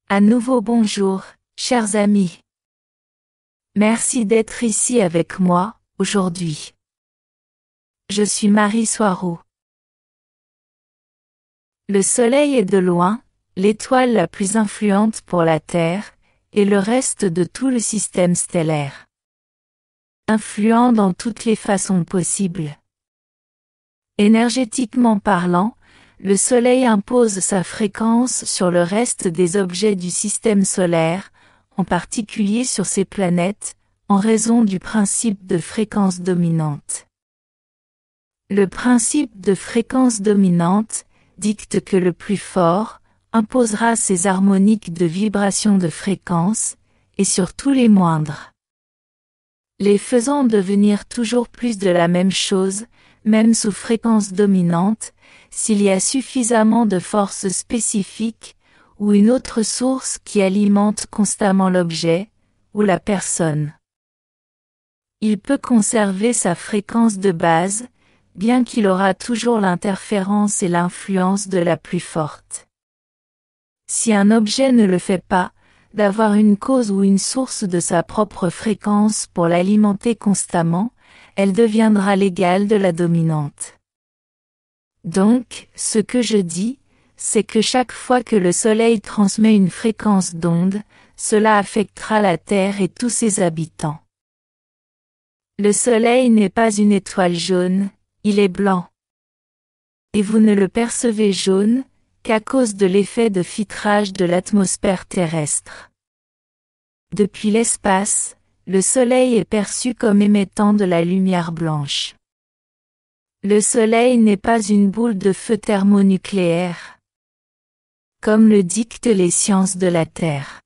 À nouveau bonjour, chers amis. Merci d'être ici avec moi, aujourd'hui. Je suis Marie Soiroux. Le Soleil est de loin, l'étoile la plus influente pour la Terre, et le reste de tout le système stellaire. Influent dans toutes les façons possibles. Énergétiquement parlant, le Soleil impose sa fréquence sur le reste des objets du système solaire, en particulier sur ses planètes, en raison du principe de fréquence dominante. Le principe de fréquence dominante dicte que le plus fort imposera ses harmoniques de vibration de fréquence, et sur tous les moindres, les faisant devenir toujours plus de la même chose, même sous fréquence dominante, s'il y a suffisamment de force spécifique, ou une autre source qui alimente constamment l'objet, ou la personne. Il peut conserver sa fréquence de base, bien qu'il aura toujours l'interférence et l'influence de la plus forte. Si un objet ne le fait pas, d'avoir une cause ou une source de sa propre fréquence pour l'alimenter constamment, elle deviendra l'égale de la dominante. Donc, ce que je dis, c'est que chaque fois que le Soleil transmet une fréquence d'onde, cela affectera la Terre et tous ses habitants. Le Soleil n'est pas une étoile jaune, il est blanc. Et vous ne le percevez jaune, qu'à cause de l'effet de filtrage de l'atmosphère terrestre. Depuis l'espace, le Soleil est perçu comme émettant de la lumière blanche. Le Soleil n'est pas une boule de feu thermonucléaire, comme le dictent les sciences de la Terre.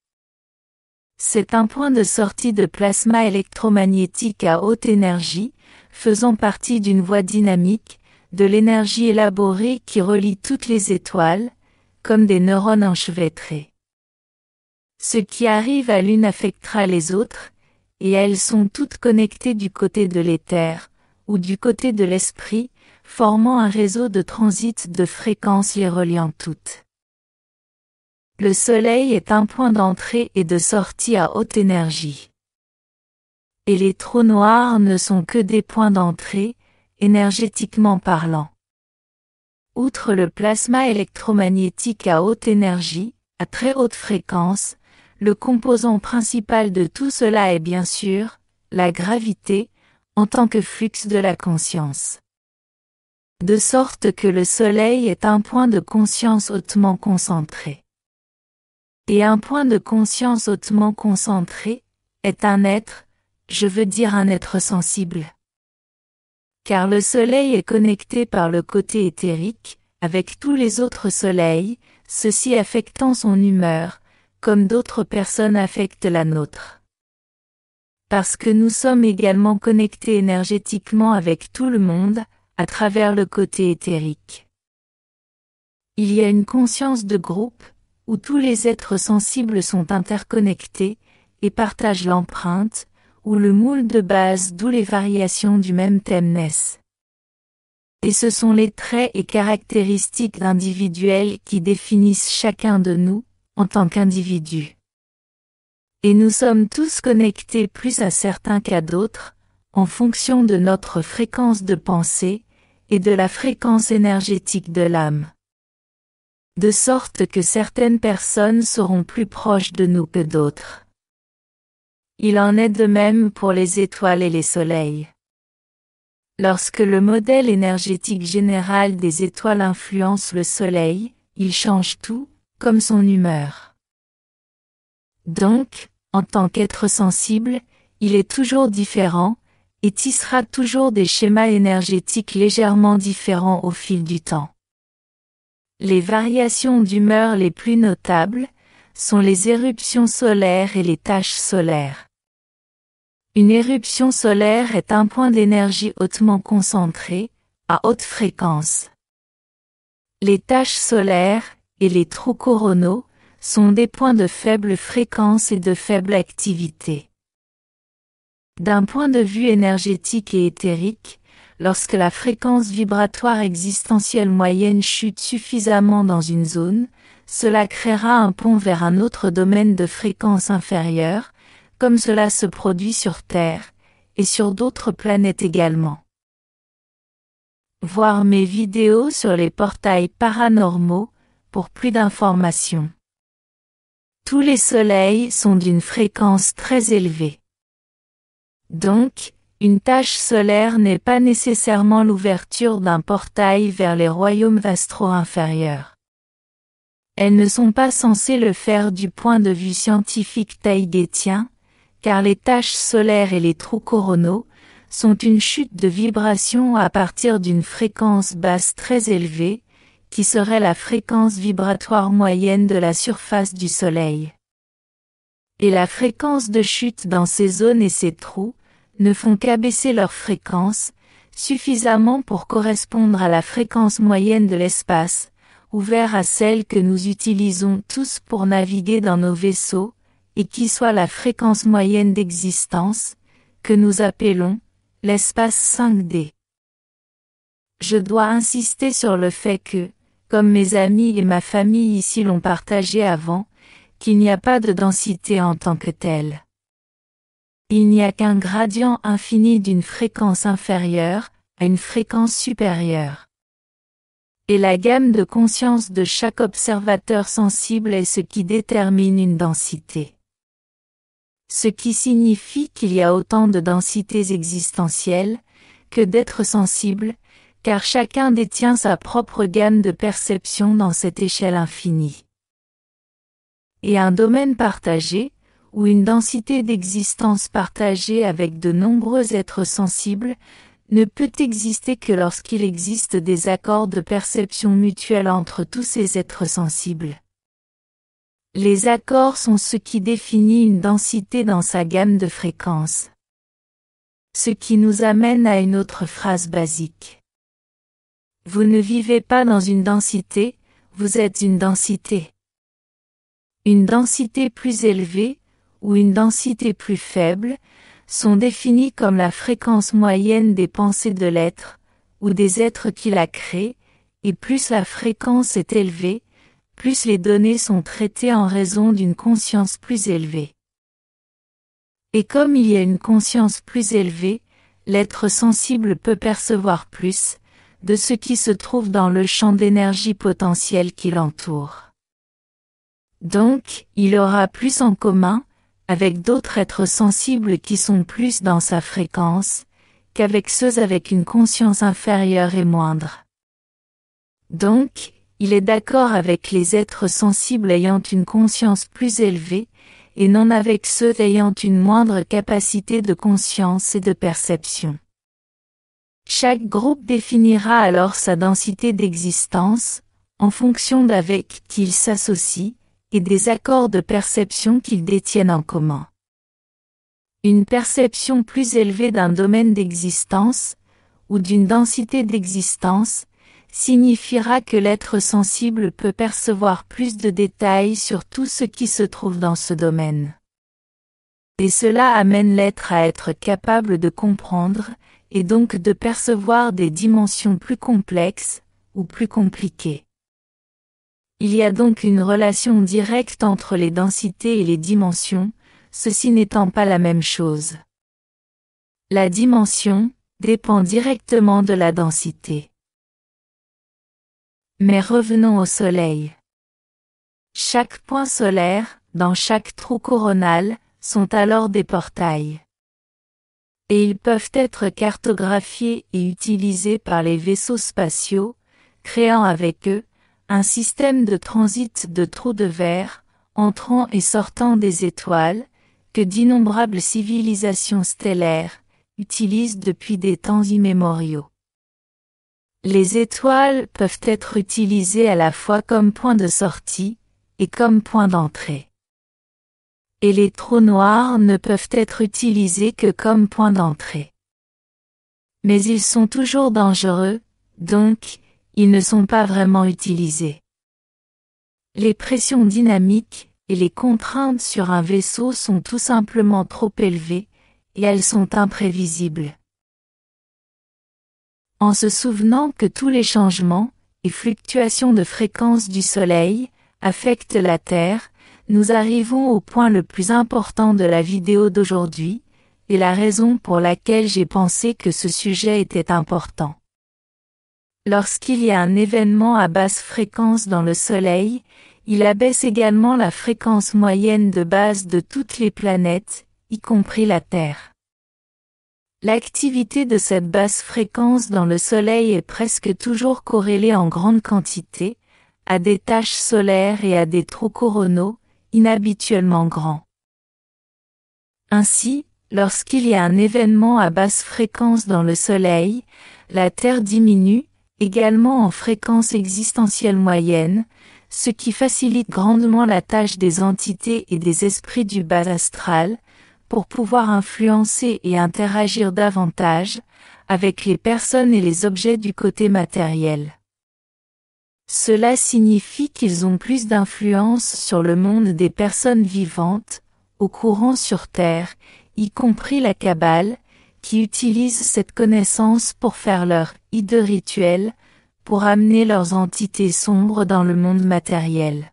C'est un point de sortie de plasma électromagnétique à haute énergie, faisant partie d'une voie dynamique, de l'énergie élaborée qui relie toutes les étoiles, comme des neurones enchevêtrés. Ce qui arrive à l'une affectera les autres, et elles sont toutes connectées du côté de l'éther, ou du côté de l'esprit, formant un réseau de transit de fréquences les reliant toutes. Le Soleil est un point d'entrée et de sortie à haute énergie. Et les trous noirs ne sont que des points d'entrée, énergétiquement parlant. Outre le plasma électromagnétique à haute énergie, à très haute fréquence, le composant principal de tout cela est bien sûr, la gravité, en tant que flux de la conscience. De sorte que le Soleil est un point de conscience hautement concentré. Et un point de conscience hautement concentré est un être, je veux dire un être sensible. Car le Soleil est connecté par le côté éthérique, avec tous les autres soleils, ceci affectant son humeur, comme d'autres personnes affectent la nôtre. Parce que nous sommes également connectés énergétiquement avec tout le monde, à travers le côté éthérique. Il y a une conscience de groupe, où tous les êtres sensibles sont interconnectés, et partagent l'empreinte, ou le moule de base d'où les variations du même thème naissent. Et ce sont les traits et caractéristiques individuelles qui définissent chacun de nous, en tant qu'individu. Et nous sommes tous connectés plus à certains qu'à d'autres, en fonction de notre fréquence de pensée, et de la fréquence énergétique de l'âme. De sorte que certaines personnes seront plus proches de nous que d'autres. Il en est de même pour les étoiles et les soleils. Lorsque le modèle énergétique général des étoiles influence le Soleil, il change tout, comme son humeur. Donc, en tant qu'être sensible, il est toujours différent, et tissera toujours des schémas énergétiques légèrement différents au fil du temps. Les variations d'humeur les plus notables sont les éruptions solaires et les taches solaires. Une éruption solaire est un point d'énergie hautement concentré, à haute fréquence. Les taches solaires, et les trous coronaux, sont des points de faible fréquence et de faible activité. D'un point de vue énergétique et éthérique, lorsque la fréquence vibratoire existentielle moyenne chute suffisamment dans une zone, cela créera un pont vers un autre domaine de fréquence inférieure, comme cela se produit sur Terre, et sur d'autres planètes également. Voir mes vidéos sur les portails paranormaux, pour plus d'informations. Tous les soleils sont d'une fréquence très élevée. Donc, une tache solaire n'est pas nécessairement l'ouverture d'un portail vers les royaumes astraux inférieurs. Elles ne sont pas censées le faire du point de vue scientifique taïgétien, car les taches solaires et les trous coronaux sont une chute de vibration à partir d'une fréquence basse très élevée, qui serait la fréquence vibratoire moyenne de la surface du Soleil. Et la fréquence de chute dans ces zones et ces trous ne font qu'abaisser leur fréquence, suffisamment pour correspondre à la fréquence moyenne de l'espace, ouvert à celle que nous utilisons tous pour naviguer dans nos vaisseaux, et qui soit la fréquence moyenne d'existence, que nous appelons l'espace 5D. Je dois insister sur le fait que, comme mes amis et ma famille ici l'ont partagé avant, qu'il n'y a pas de densité en tant que telle. Il n'y a qu'un gradient infini d'une fréquence inférieure à une fréquence supérieure. Et la gamme de conscience de chaque observateur sensible est ce qui détermine une densité. Ce qui signifie qu'il y a autant de densités existentielles que d'êtres sensibles, car chacun détient sa propre gamme de perception dans cette échelle infinie. Et un domaine partagé, ou une densité d'existence partagée avec de nombreux êtres sensibles, ne peut exister que lorsqu'il existe des accords de perception mutuelle entre tous ces êtres sensibles. Les accords sont ce qui définit une densité dans sa gamme de fréquences. Ce qui nous amène à une autre phrase basique. Vous ne vivez pas dans une densité, vous êtes une densité. Une densité plus élevée, ou une densité plus faible, sont définies comme la fréquence moyenne des pensées de l'être, ou des êtres qui la créent, et plus la fréquence est élevée, plus les données sont traitées en raison d'une conscience plus élevée. Et comme il y a une conscience plus élevée, l'être sensible peut percevoir plus, de ce qui se trouve dans le champ d'énergie potentiel qui l'entoure. Donc, il aura plus en commun, avec d'autres êtres sensibles qui sont plus dans sa fréquence, qu'avec ceux avec une conscience inférieure et moindre. Donc, il est d'accord avec les êtres sensibles ayant une conscience plus élevée, et non avec ceux ayant une moindre capacité de conscience et de perception. Chaque groupe définira alors sa densité d'existence, en fonction d'avec qui il s'associe, et des accords de perception qu'ils détiennent en commun. Une perception plus élevée d'un domaine d'existence, ou d'une densité d'existence, signifiera que l'être sensible peut percevoir plus de détails sur tout ce qui se trouve dans ce domaine. Et cela amène l'être à être capable de comprendre, et donc de percevoir des dimensions plus complexes, ou plus compliquées. Il y a donc une relation directe entre les densités et les dimensions, ceci n'étant pas la même chose. La dimension dépend directement de la densité. Mais revenons au Soleil. Chaque point solaire, dans chaque trou coronal, sont alors des portails. Et ils peuvent être cartographiés et utilisés par les vaisseaux spatiaux, créant avec eux un système de transit de trous de verre, entrant et sortant des étoiles, que d'innombrables civilisations stellaires utilisent depuis des temps immémoriaux. Les étoiles peuvent être utilisées à la fois comme point de sortie, et comme point d'entrée. Et les trous noirs ne peuvent être utilisés que comme point d'entrée. Mais ils sont toujours dangereux, donc, ils ne sont pas vraiment utilisés. Les pressions dynamiques et les contraintes sur un vaisseau sont tout simplement trop élevées, et elles sont imprévisibles. En se souvenant que tous les changements et fluctuations de fréquence du Soleil affectent la Terre, nous arrivons au point le plus important de la vidéo d'aujourd'hui, et la raison pour laquelle j'ai pensé que ce sujet était important. Lorsqu'il y a un événement à basse fréquence dans le Soleil, il abaisse également la fréquence moyenne de base de toutes les planètes, y compris la Terre. L'activité de cette basse fréquence dans le Soleil est presque toujours corrélée en grande quantité, à des taches solaires et à des trous coronaux, inhabituellement grands. Ainsi, lorsqu'il y a un événement à basse fréquence dans le Soleil, la Terre diminue, également en fréquence existentielle moyenne, ce qui facilite grandement la tâche des entités et des esprits du bas astral, pour pouvoir influencer et interagir davantage avec les personnes et les objets du côté matériel. Cela signifie qu'ils ont plus d'influence sur le monde des personnes vivantes, au courant sur Terre, y compris la Kabbale, qui utilise cette connaissance pour faire leur hide rituel, pour amener leurs entités sombres dans le monde matériel.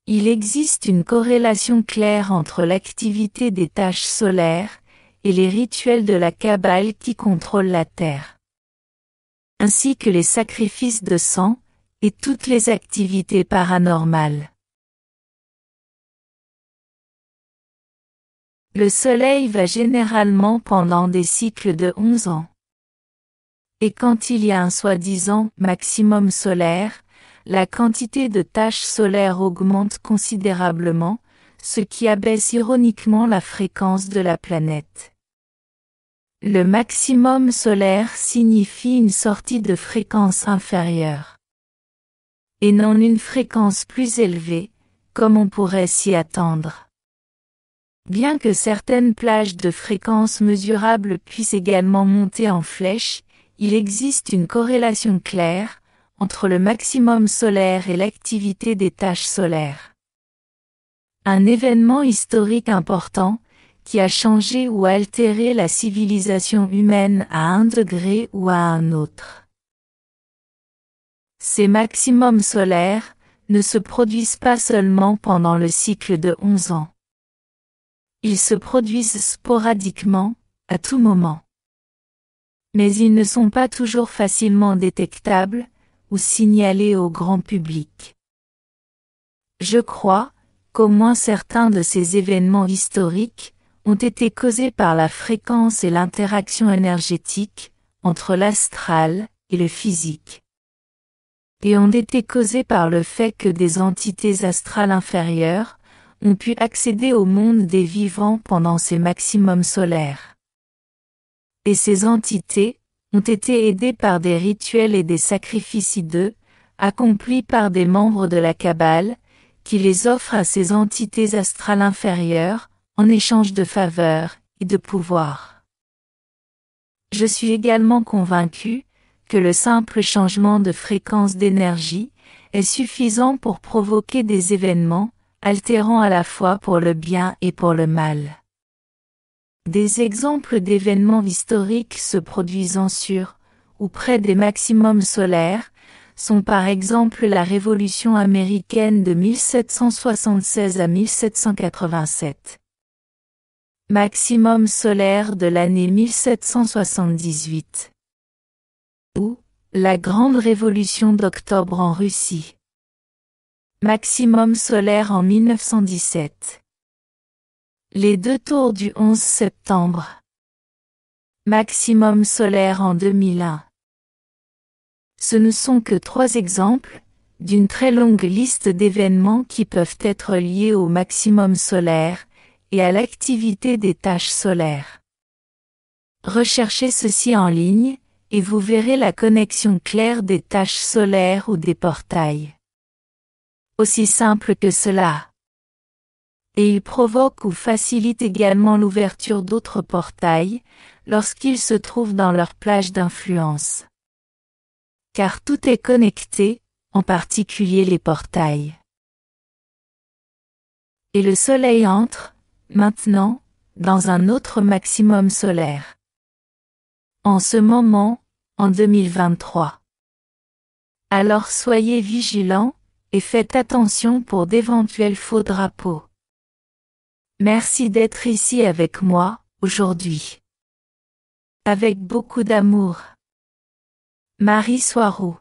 Il existe une corrélation claire entre l'activité des taches solaires et les rituels de la Kabbale qui contrôlent la Terre, ainsi que les sacrifices de sang et toutes les activités paranormales. Le Soleil va généralement pendant des cycles de 11 ans. Et quand il y a un soi-disant maximum solaire, la quantité de taches solaires augmente considérablement, ce qui abaisse ironiquement la fréquence de la planète. Le maximum solaire signifie une sortie de fréquence inférieure, et non une fréquence plus élevée, comme on pourrait s'y attendre. Bien que certaines plages de fréquences mesurables puissent également monter en flèche, il existe une corrélation claire entre le maximum solaire et l'activité des taches solaires. Un événement historique important, qui a changé ou altéré la civilisation humaine à un degré ou à un autre. Ces maximums solaires ne se produisent pas seulement pendant le cycle de 11 ans. Ils se produisent sporadiquement, à tout moment. Mais ils ne sont pas toujours facilement détectables, ou signalés au grand public. Je crois qu'au moins certains de ces événements historiques ont été causés par la fréquence et l'interaction énergétique entre l'astral et le physique, et ont été causés par le fait que des entités astrales inférieures ont pu accéder au monde des vivants pendant ces maximums solaires. Et ces entités ont été aidés par des rituels et des sacrifices hideux, accomplis par des membres de la Kabbale, qui les offrent à ces entités astrales inférieures, en échange de faveurs et de pouvoir. Je suis également convaincu que le simple changement de fréquence d'énergie est suffisant pour provoquer des événements, altérant à la fois pour le bien et pour le mal. Des exemples d'événements historiques se produisant sur, ou près des maximums solaires, sont par exemple la Révolution américaine de 1776 à 1787. Maximum solaire de l'année 1778. Ou, la Grande Révolution d'octobre en Russie. Maximum solaire en 1917. Les deux tours du 11 septembre. Maximum solaire en 2001. Ce ne sont que 3 exemples, d'une très longue liste d'événements qui peuvent être liés au maximum solaire, et à l'activité des taches solaires. Recherchez ceci en ligne, et vous verrez la connexion claire des taches solaires ou des portails. Aussi simple que cela. Et il provoque ou facilite également l'ouverture d'autres portails, lorsqu'ils se trouvent dans leur plage d'influence. Car tout est connecté, en particulier les portails. Et le Soleil entre, maintenant, dans un autre maximum solaire. En ce moment, en 2023. Alors soyez vigilants, et faites attention pour d'éventuels faux drapeaux. Merci d'être ici avec moi, aujourd'hui. Avec beaucoup d'amour. Marie Soiroux.